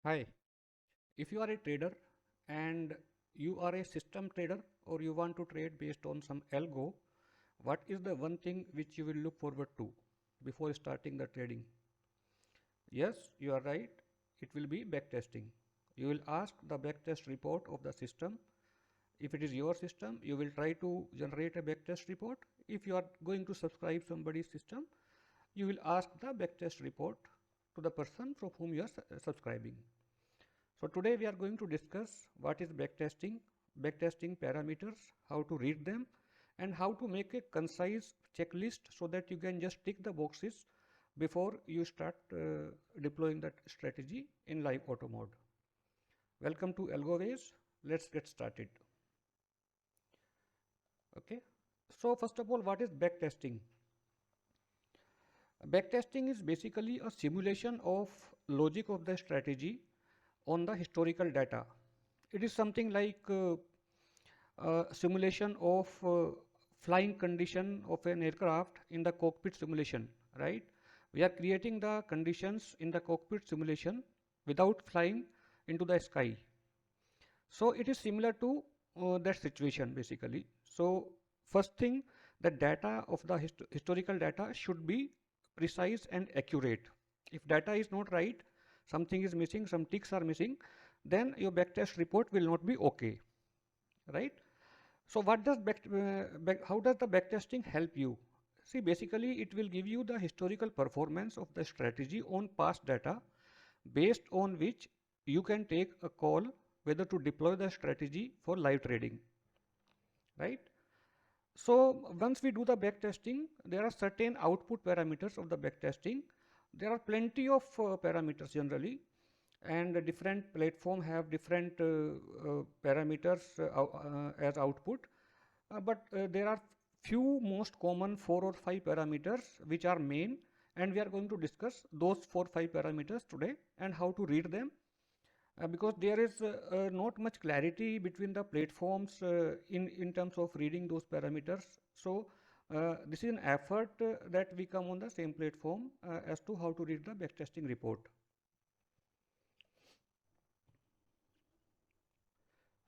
Hi, if you are a trader and you are a system trader or you want to trade based on some algo, what is the one thing which you will look forward to before starting the trading? Yes, you are right. It will be backtesting. You will ask the backtest report of the system. If it is your system, you will try to generate a backtest report. If you are going to subscribe somebody's system, you will ask the backtest report to the person from whom you are subscribing. So today we are going to discuss what is backtesting parameters, how to read them, and how to make a concise checklist so that you can just tick the boxes before you start deploying that strategy in live auto mode. Welcome to AlgoWays. Let's get started. Okay. So first of all, what is backtesting? Backtesting is basically a simulation of logic of the strategy on the historical data. It is something like simulation of flying condition of an aircraft in the cockpit simulation, right? We are creating the conditions in the cockpit simulation without flying into the sky. So it is similar to that situation basically. So first thing, the data of the historical data should be precise and accurate. If data is not right, something is missing, some ticks are missing, then your backtest report will not be okay, right? So what does how does the backtesting help you? See, basically it will give you the historical performance of the strategy on past data, based on which you can take a call whether to deploy the strategy for live trading, right? So once we do the backtesting, there are certain output parameters of the backtesting. There are plenty of parameters generally, and different platform have different parameters as output. But there are few most common 4 or 5 parameters which are main, and we are going to discuss those 4 or 5 parameters today and how to read them, because there is not much clarity between the platforms in terms of reading those parameters. So this is an effort that we come on the same platform as to how to read the backtesting report.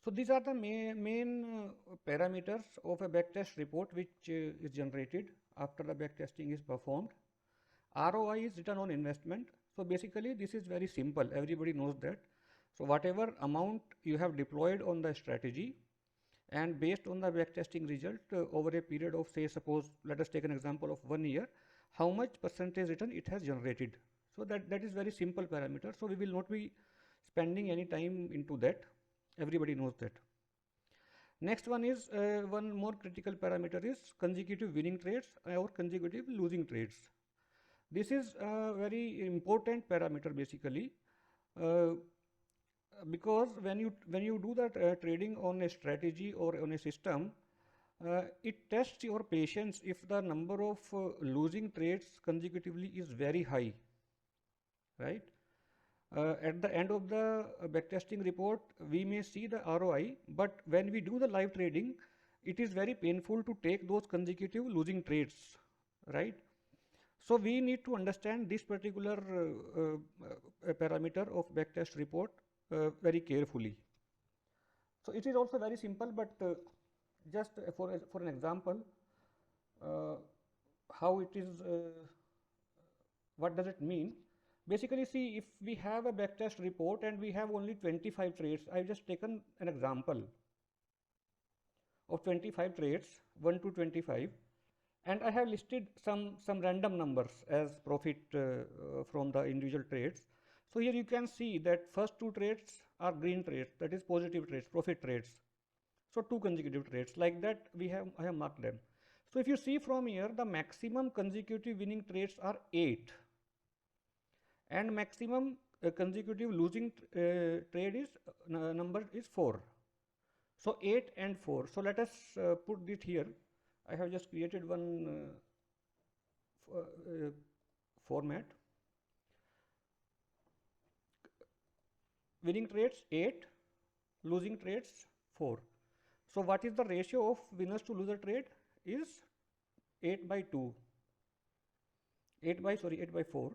So these are the main parameters of a backtest report which is generated after the backtesting is performed. ROI is return on investment. So basically this is very simple. Everybody knows that. So whatever amount you have deployed on the strategy, and based on the backtesting result over a period of, say, suppose let us take an example of 1 year, how much percentage return it has generated. So that is very simple parameter. So we will not be spending any time into that. Everybody knows that. Next one is one more critical parameter is consecutive winning trades or consecutive losing trades. This is a very important parameter basically, uh, because when you do that trading on a strategy or on a system, it tests your patience if the number of losing trades consecutively is very high, right? At the end of the backtesting report, we may see the ROI, but when we do the live trading, it is very painful to take those consecutive losing trades, right? So we need to understand this particular parameter of backtest report very carefully. So it is also very simple, but just for an example, uh, how it is, what does it mean? Basically, see, if we have a backtest report and we have only 25 trades, I've just taken an example of 25 trades, 1 to 25, and I have listed some random numbers as profit from the individual trades. So here you can see that first 2 trades are green trades, that is positive trades, profit trades. So 2 consecutive trades like that I have marked them. So if you see from here, the maximum consecutive winning trades are 8, and maximum consecutive losing trade is number is 4. So 8 and 4. So let us put it here. I have just created one format. Winning trades 8, losing trades 4. So what is the ratio of winners to loser trade is 8 by 2. 8 by 4.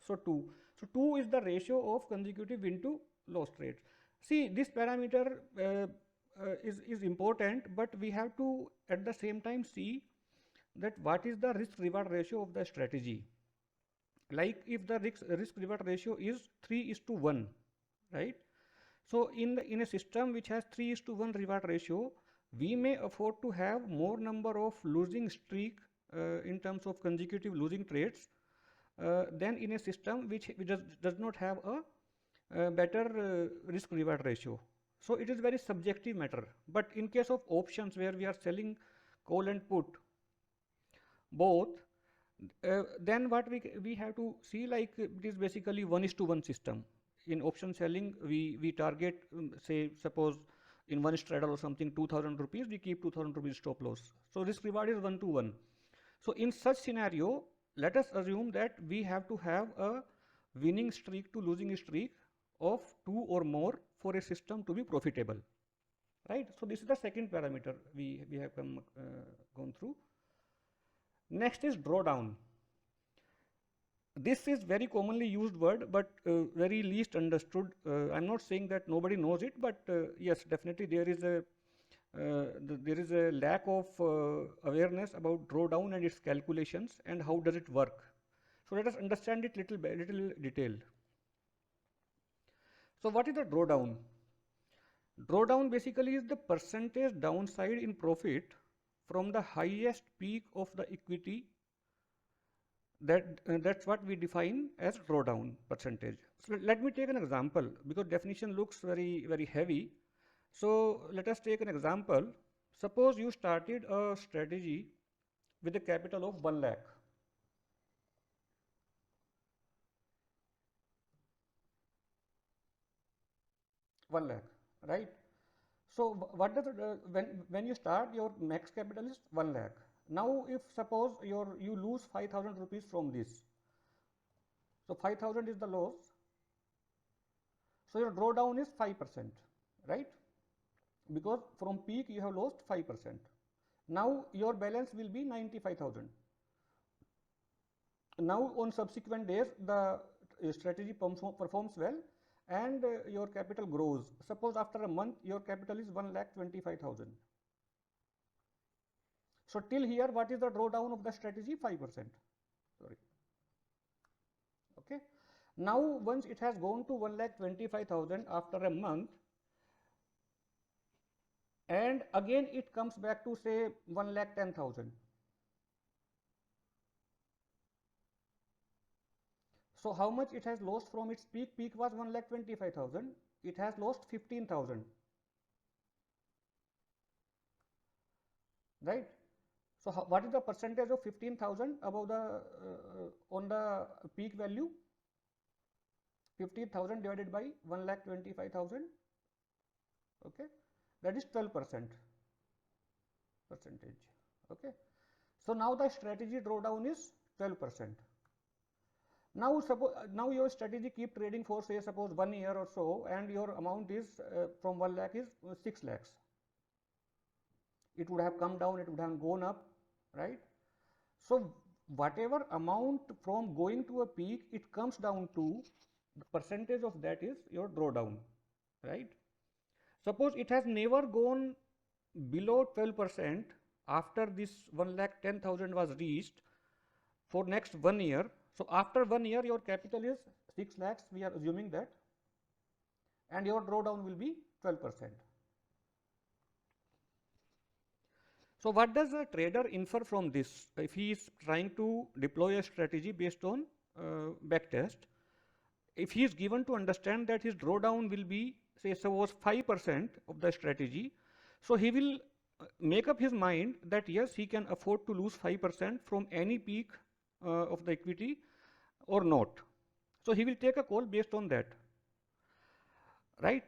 So 2. So 2 is the ratio of consecutive win to loss trades. See, this parameter is important, but we have to at the same time see that what is the risk reward ratio of the strategy. Like if the risk reward ratio is 3:1, right? So in a system which has 3:1 reward ratio, we may afford to have more number of losing streak in terms of consecutive losing trades than in a system which does not have a better risk reward ratio. So it is very subjective matter. But in case of options where we are selling call and put both, then what we have to see, like it is basically 1:1 system. In option selling, we target say suppose in one straddle or something 2000 rupees, we keep 2000 rupees stop loss. So risk reward is 1:1. So in such scenario, let us assume that we have to have a winning streak to losing streak of 2 or more for a system to be profitable, right? So this is the second parameter we have gone through. Next is drawdown. This is very commonly used word, but very least understood. I'm not saying that nobody knows it, but yes, definitely there is a lack of awareness about drawdown and its calculations and how does it work. So let us understand it little detail. So what is the drawdown? Drawdown basically is the percentage downside in profit from the highest peak of the equity. That's what we define as drawdown percentage. So let me take an example because definition looks very heavy. So let us take an example. Suppose you started a strategy with a capital of 1 lakh. 1 lakh, right? So what does when you start, your max capital is 1 lakh. Now if suppose you lose 5,000 rupees from this, so 5,000 is the loss, so your drawdown is 5%, right? Because from peak you have lost 5%. Now your balance will be 95,000. Now on subsequent days the strategy performs well and your capital grows. Suppose after a month your capital is 1,25,000. So till here, what is the drawdown of the strategy? 5%. Sorry. Okay. Now once it has gone to 1,25,000 after a month, and again it comes back to say 1,10,000. So how much it has lost from its peak? Peak was 1,25,000. It has lost 15,000. Right? So what is the percentage of 15,000 above the on the peak value? 15,000 divided by 1,25,000. Okay, that is 12% percentage. Okay, so now the strategy drawdown is 12%. Now suppose now your strategy keep trading for say suppose 1 year or so, and your amount is from 1 lakh is 6 lakhs. It would have come down, it would have gone up, right? So whatever amount from going to a peak, it comes down to the percentage of that is your drawdown, right? Suppose it has never gone below 12% after this 1,10,000 was reached for next 1 year. So after 1 year your capital is 6 lakhs, we are assuming that, and your drawdown will be 12%. So what does a trader infer from this? If he is trying to deploy a strategy based on backtest, if he is given to understand that his drawdown will be say suppose 5% of the strategy, so he will make up his mind that yes, he can afford to lose 5% from any peak of the equity or not. So he will take a call based on that, right?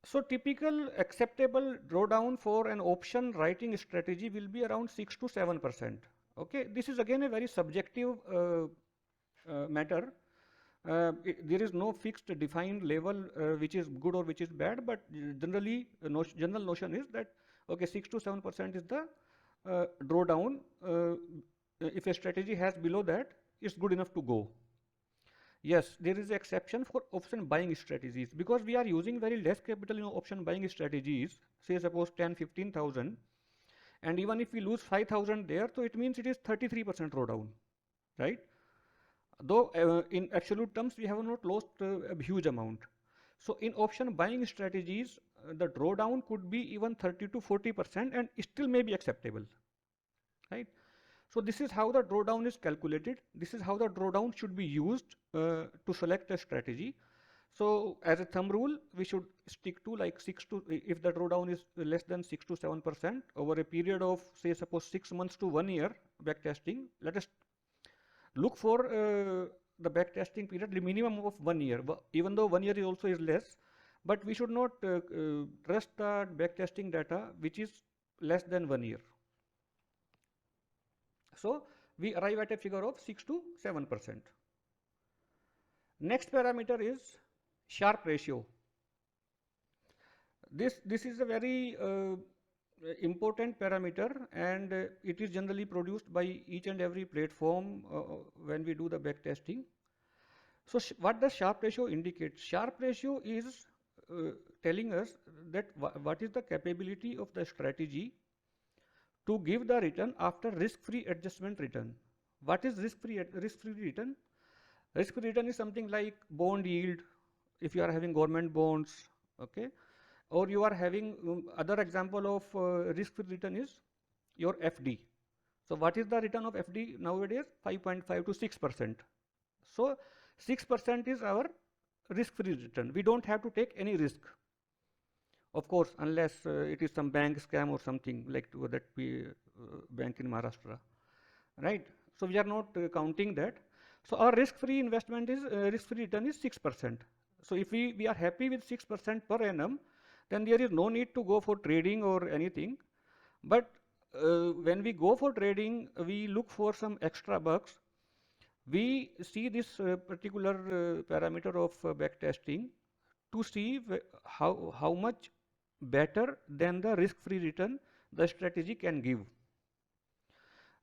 So typical acceptable drawdown for an option writing strategy will be around 6 to 7%. Okay, this is again a very subjective matter. There is no fixed defined level which is good or which is bad, but generally general notion is that okay, 6 to 7% is the drawdown if a strategy has below that, it's good enough to go. Yes, there is an exception for option buying strategies, because we are using very less capital in option buying strategies, say suppose 10-15,000, and even if we lose 5,000 there, so it means it is 33% drawdown, right? Though in absolute terms we have not lost a huge amount. So in option buying strategies, the drawdown could be even 30 to 40% and still may be acceptable, right? So this is how the drawdown is calculated. This is how the drawdown should be used to select a strategy. So as a thumb rule, we should stick to like if the drawdown is less than 6 to 7% over a period of, say suppose 6 months to 1 year backtesting. Let us look for the backtesting period, the minimum of 1 year, even though 1 year is also is less, but we should not trust the backtesting data which is less than 1 year. So we arrive at a figure of 6 to 7%. Next parameter is SHARPE ratio. This is a very important parameter, and it is generally produced by each and every platform when we do the back testing. So what does SHARPE ratio indicate? SHARPE ratio is telling us that what is the capability of the strategy to give the return after risk-free adjustment return. What is risk-free return? Risk-free return is something like bond yield, if you are having government bonds, okay, or you are having other example of risk-free return is your FD. So what is the return of FD nowadays? 5.5 to 6%. So 6% is our risk-free return. We don't have to take any risk, of course, unless it is some bank scam or something like that bank in Maharashtra, right? So we are not counting that. So our risk-free investment is risk-free return is 6%. So if we are happy with 6% per annum, then there is no need to go for trading or anything. But when we go for trading, we look for some extra bucks. We see this particular parameter of backtesting to see how much better than the risk-free return the strategy can give.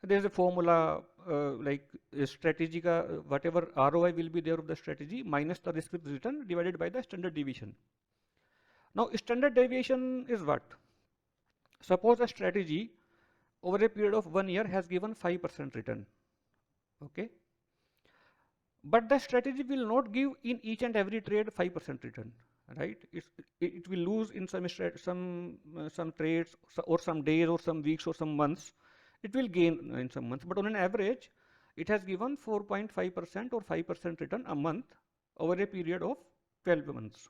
There is a formula like strategy whatever ROI will be there of the strategy minus the risk-free return divided by the standard deviation. Now standard deviation is what? Suppose a strategy over a period of 1 year has given 5% return, okay, but the strategy will not give in each and every trade 5% return, right? It will lose in some trades or some days or some weeks or some months. It will gain in some months, but on an average it has given 4.5% or 5% return a month over a period of 12 months.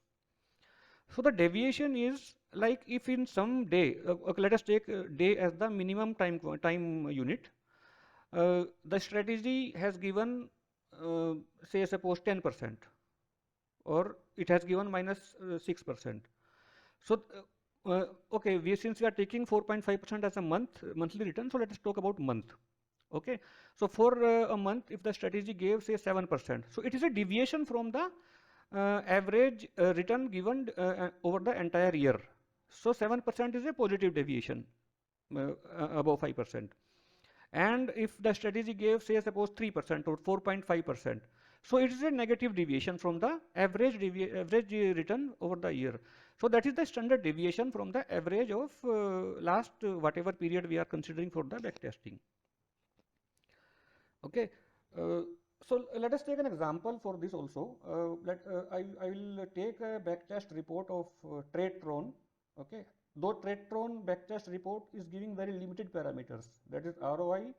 So the deviation is like if in some day, okay, let us take day as the minimum time unit, the strategy has given say suppose 10%, or it has given minus 6%. So okay, since we are taking 4.5% as a monthly return, so let us talk about month. Okay, so for a month, if the strategy gave say 7%, so it is a deviation from the average return given over the entire year. So 7% is a positive deviation above 5%. And if the strategy gave say suppose 3% or 4.5%, so it is a negative deviation from the average return over the year. So that is the standard deviation from the average of last whatever period we are considering for the backtesting. Okay, so let us take an example for this also. I will take a backtest report of TradeTron. Okay, though TradeTron backtest report is giving very limited parameters, that is ROI.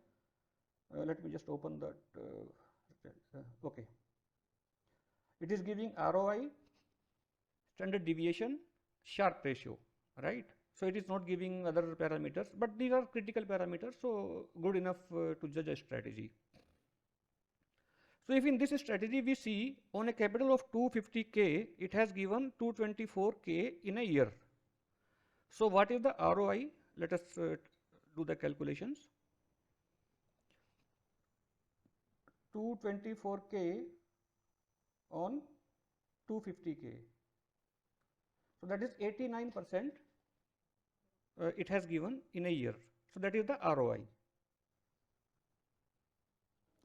Let me just open that. Okay, it is giving ROI, standard deviation, SHARPE ratio, right? So it is not giving other parameters, but these are critical parameters, so good enough to judge a strategy. So if in this strategy we see on a capital of 250K, it has given 224K in a year. So what is the ROI? Let us do the calculations. 224K on 250K. So that is 89% it has given in a year. So that is the ROI.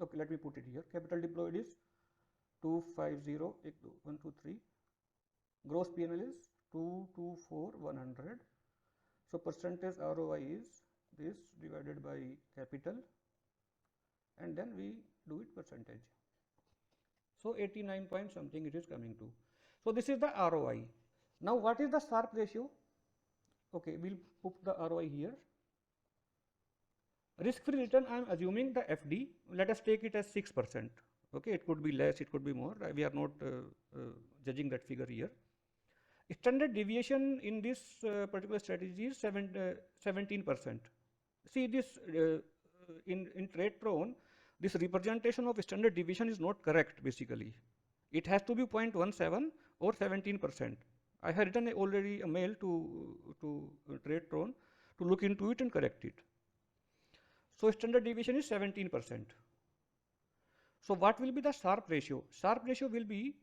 Okay, let me put it here. Capital deployed is 250, 1, 2, 3. Gross P&L is 224, 100. So percentage ROI is this divided by capital, and then we do it percentage. So 89 point something it is coming to. So this is the ROI. Now what is the SHARPE ratio? Okay, we'll put the ROI here. Risk-free return, I am assuming the FD, let us take it as 6%. Okay, it could be less, it could be more. We are not judging that figure here. Standard deviation in this particular strategy is 17%. See this in trade prone, this representation of standard deviation is not correct basically. It has to be 0.17 or 17%. I have written already a mail to trade prone to look into it and correct it. So standard deviation is 17%. So what will be the SHARPE ratio? SHARPE ratio will be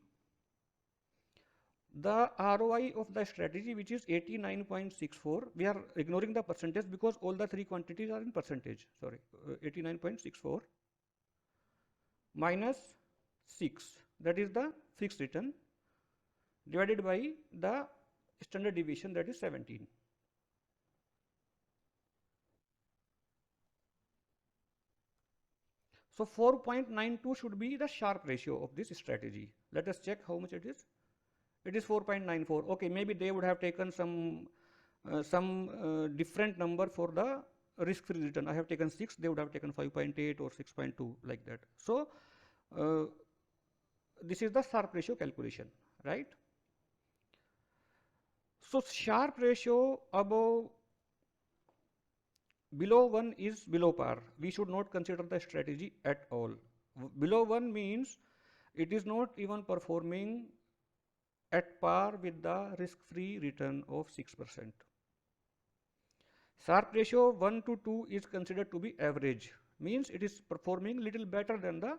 the ROI of the strategy, which is 89.64. We are ignoring the percentage because all the three quantities are in percentage. Sorry, 89.64 minus 6, that is the fixed return, divided by the standard deviation, that is 17. So 4.92 should be the SHARPE ratio of this strategy. Let us check how much it is. It is 4.94. Okay, maybe they would have taken some different number for the risk-free return. I have taken 6, they would have taken 5.8 or 6.2, like that. So this is the SHARPE ratio calculation, right? So SHARPE ratio below 1 is below par. We should not consider the strategy at all. Below 1 means it is not even performing at par with the risk-free return of 6%. SHARPE ratio 1 to 2 is considered to be average, means it is performing little better than the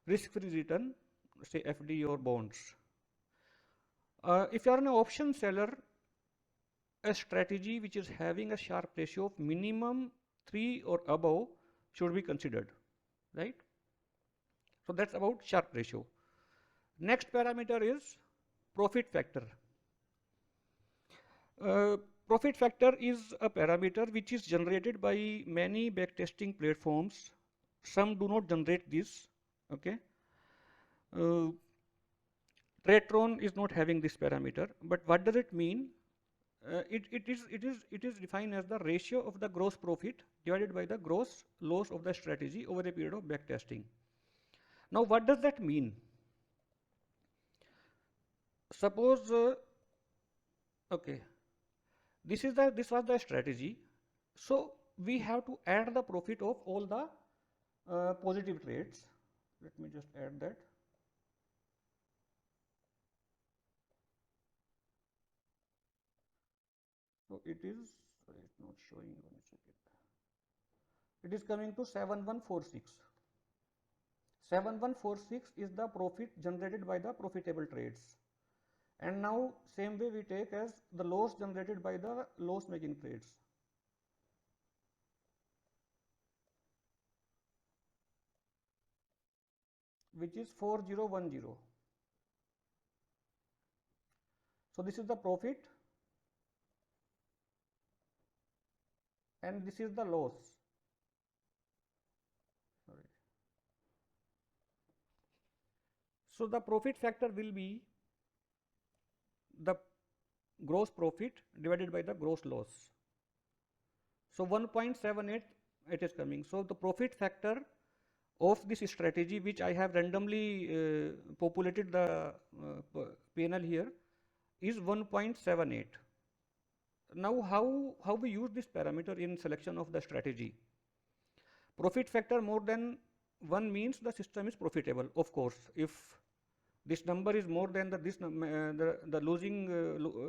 risk-free return, say FD or bonds. If you are an option seller, a strategy which is having a SHARPE ratio of minimum 3 or above should be considered, right? So that's about SHARPE ratio. Next parameter is profit factor. Profit factor is a parameter which is generated by many backtesting platforms. Some do not generate this. Okay. TradeTron is not having this parameter, but what does it mean? It is defined as the ratio of the gross profit divided by the gross loss of the strategy over a period of backtesting. Now, what does that mean? Suppose, okay, this was the strategy. So we have to add the profit of all the positive trades. Let me just add that. So it is, sorry, it's not showing, 1 second. It is coming to 7146. 7146 is the profit generated by the profitable trades. And now same way we take as the loss generated by the loss making trades. Which is 4010. So this is the profit and this is the loss. Sorry. So the profit factor will be the gross profit divided by the gross loss. So 1.78 it is coming. So the profit factor of this strategy, which I have randomly populated the P&L here, is 1.78. Now how we use this parameter in selection of the strategy? Profit factor more than 1 means the system is profitable. Of course, if this number is more than the losing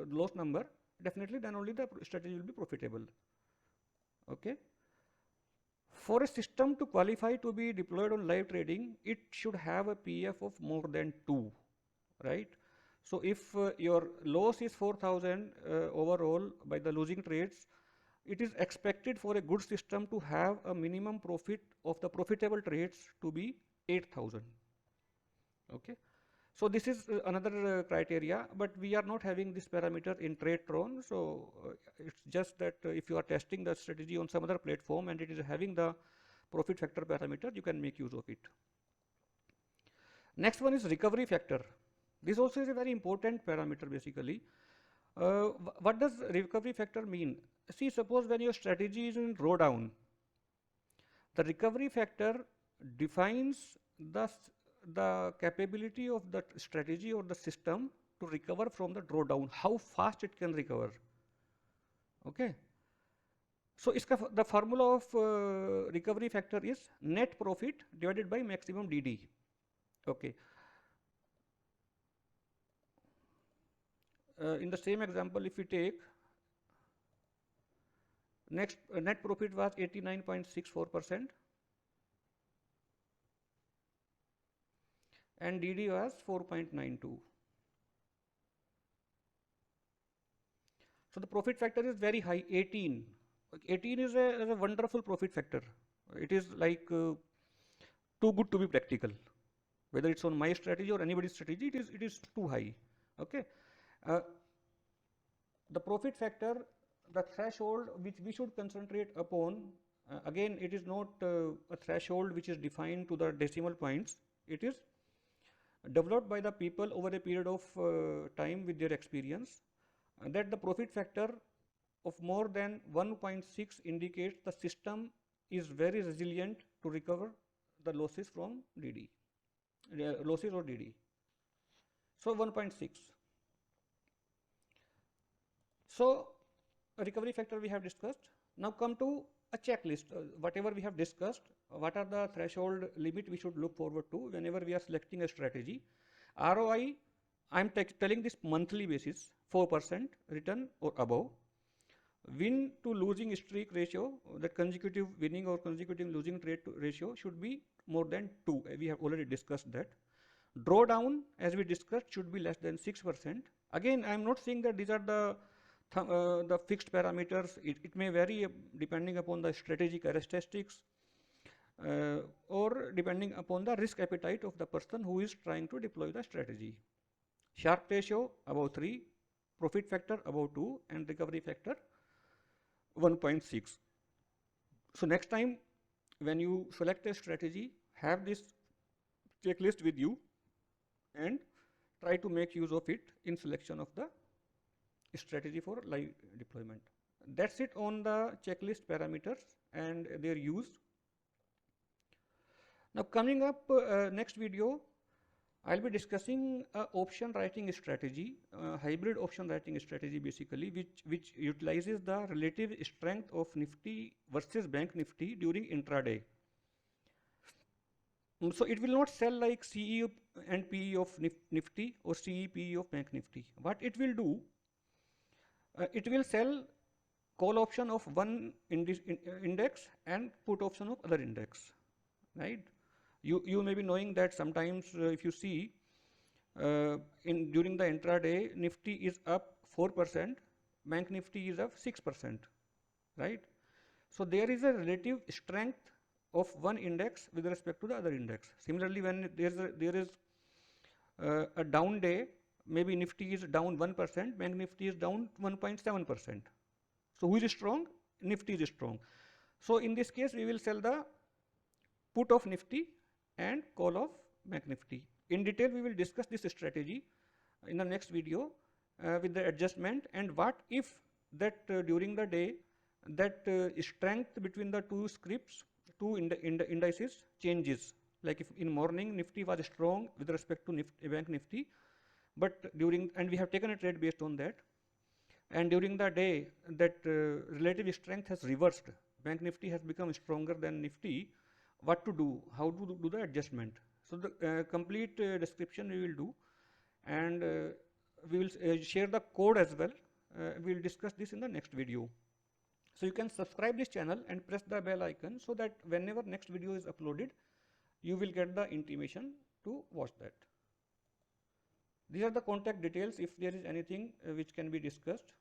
loss number, definitely then only the strategy will be profitable. Okay. For a system to qualify to be deployed on live trading, it should have a PF of more than 2, right? So if your loss is 4,000 overall by the losing trades, it is expected for a good system to have a minimum profit of the profitable trades to be 8,000. Okay. So this is another criteria, but we are not having this parameter in TradeTron. So it's just that if you are testing the strategy on some other platform and it is having the profit factor parameter, you can make use of it. Next one is recovery factor. This also is a very important parameter basically. What does recovery factor mean? See, suppose when your strategy is in drawdown, the recovery factor defines the capability of the strategy or the system to recover from the drawdown, how fast it can recover. Okay. So the formula of recovery factor is net profit divided by maximum DD. Okay. In the same example, if we take next net profit was 89.64% and DD was 4.92. So the profit factor is very high, 18. 18 is a wonderful profit factor. It is like too good to be practical. Whether it's on my strategy or anybody's strategy, it is too high. Okay. The profit factor, the threshold which we should concentrate upon, again it is not a threshold which is defined to the decimal points. It is developed by the people over a period of time with their experience, that the profit factor of more than 1.6 indicates the system is very resilient to recover the losses from DD, losses or DD. So 1.6. So a recovery factor we have discussed. Now come to a checklist. Whatever we have discussed, what are the threshold limit we should look forward to whenever we are selecting a strategy. ROI, I am telling this monthly basis, 4% return or above. Win to losing streak ratio, that consecutive winning or consecutive losing trade ratio should be more than 2. We have already discussed that. Drawdown, as we discussed, should be less than 6%. Again, I am not saying that these are the fixed parameters. It may vary depending upon the strategic characteristics or depending upon the risk appetite of the person who is trying to deploy the strategy. Sharpe ratio above 3, profit factor above 2, and recovery factor 1.6. So next time when you select a strategy, have this checklist with you and try to make use of it in selection of the strategy for live deployment. That's it on the checklist parameters and their use. Now coming up next video, I'll be discussing option writing strategy, hybrid option writing strategy basically, which utilizes the relative strength of Nifty versus Bank Nifty during intraday. So it will not sell like CE and PE of Nifty or CE PE of Bank Nifty. What it will do, it will sell call option of one index and put option of other index, right? You may be knowing that sometimes if you see during the intraday, Nifty is up 4%, Bank Nifty is up 6%, right? So there is a relative strength of one index with respect to the other index. Similarly, when there is a down day, maybe Nifty is down 1%, Bank Nifty is down 1.7%. So who is strong? Nifty is strong. So in this case, we will sell the put of Nifty and call of Bank Nifty. In detail, we will discuss this strategy in the next video with the adjustment, and what if that during the day that strength between the two scripts, two indices changes. Like if in morning Nifty was strong with respect to Bank Nifty, but and we have taken a trade based on that, and during the day that relative strength has reversed, Bank Nifty has become stronger than Nifty, what to do, how to do the adjustment. So the complete description we will do, and we will share the code as well. We will discuss this in the next video. So you can subscribe this channel and press the bell icon so that whenever next video is uploaded, you will get the intimation to watch that. These are the contact details if there is anything which can be discussed.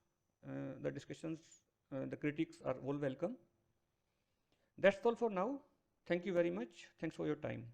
The discussions the critics are all welcome. That's all for now. Thank you very much. Thanks for your time.